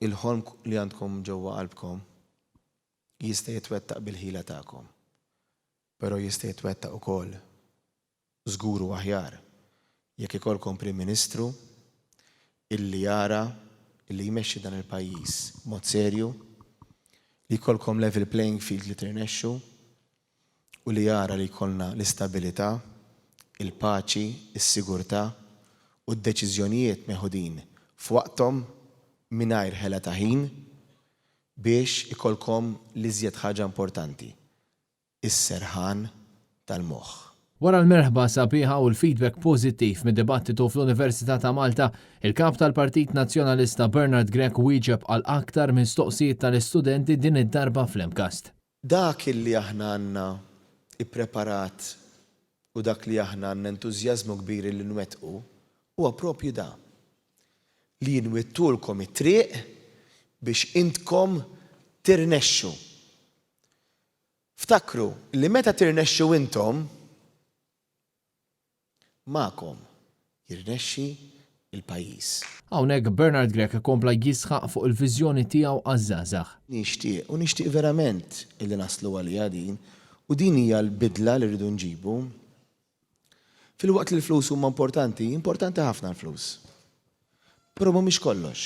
il-ħolm li għandkom ġewwa qalbkom jista' jitwettaq bil-ħila tagħkom. Però jista' jitwettaq ukoll żgur u aħjar jekk ikolkom Prim Ministru illi jara illi jmexxi dan il-pajjiż b'mod serju, li jkollkom level playing field li tirnexxu u li jara li jkollna l-istabilità, il-paċi, is-sigurtà u d-deċiżjonijiet meħudin f'waqthom mingħajr ħela ta' ħin biex ikolkom l-iżjed ħaġa importanti, is-serħan tal-moħħ. Wara l-merħba sabiħa u l-feedback pożittiv mid-dibattitu fl-Università ta' Malta, il-kap tal-Partit Nazzjonalista Bernard Grech wieġeb għal aktar mistoqsijiet tal-istudenti din id-darba fl-Emkast. Dak illi aħna għandna ippreparat u dak li aħna għandna entużjażmu kbir li nwettqu huwa proprju da. Li nwittulkom it-triq biex intkom tirnexxu. Ftakru li meta tirnexxu intom ma'kom jirnexxi il-pajjiż. Hawnhekk Bernard Grech kompla jisħaq fuq il-viżjoni tiegħu għaż-żgħażagħ. Nixtieq verament illi naslu għalija din u din hija l-bidla li rridu nġibu. Fil-waqt li l-flus huma importanti ħafna l-flus. Però mhumiex kollox.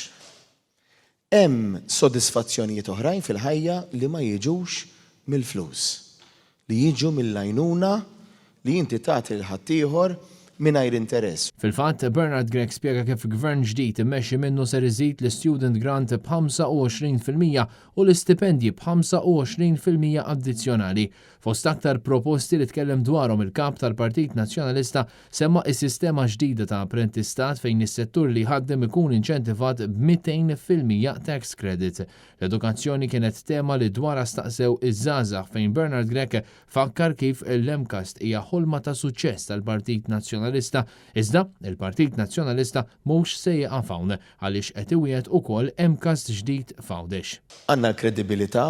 Hemm sodisfazzjonijiet oħrajn fil-ħajja li ma jiġux mill-flus. Li jiġu mill-għajnuna li inti tagħti l-ħaddieħor mingħajr interess. Fil-fatt, Bernard Grech spjega kif gvern ġdid immexxi minnu ser iżid l-student grant b'25% u l-istipendji b'25% addizzjonali. Fost aktar proposti li tkellem dwarhom il-kap tal-Partit Nazzjonalista semma is-sistema ġdida ta' apprentistat fejn is-settur li ħaddem ikun inċentivat b'200% tax credit. L-edukazzjoni kienet tema li dwarha staqsew iż-żgħażagħ fejn Bernard Grech fakkar kif l-Emkast hija ħolma ta' suċċess tal-Partit Nazzjonalista, iżda il-Partit Nazzjonalista mhux se jaqaf hawn għaliex qed iwiegħed ukoll Emkast ġdid f'Għawdex. Għandna l-kredibilità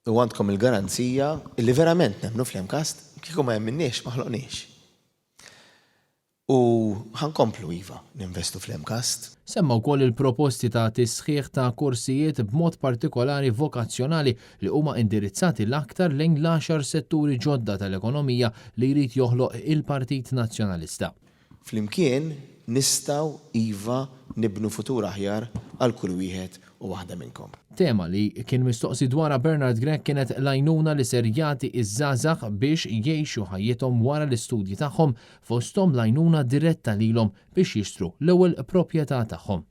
u għandkom il-garanzija li verament nemmnu fl-Emkast kieku ma jemminniex ma ħloqniex. U ħankomplu iva ninvestu fl-Emkast. Semma wkoll il-proposti ta' tisħiħ ta' korsijiet b'mod partikolari vokazzjonali li huma indirizzati l-aktar lejn l-10 setturi ġodda tal-ekonomija li jrid joħloq il-Partit Nazzjonalista. Flimkien nistgħu iva nibnu futur aħjar għal kull wieħed u waħda minnkom. Tema li kien mistoqsi dwarha Bernard Grech kienet l-għajnuna li ser jagħti iż-żgħażagħ biex jgħixu ħajjithom wara l-istudji tagħhom fosthom l-għajnuna diretta lilhom biex jixtru l-ewwel proprjetà tagħhom.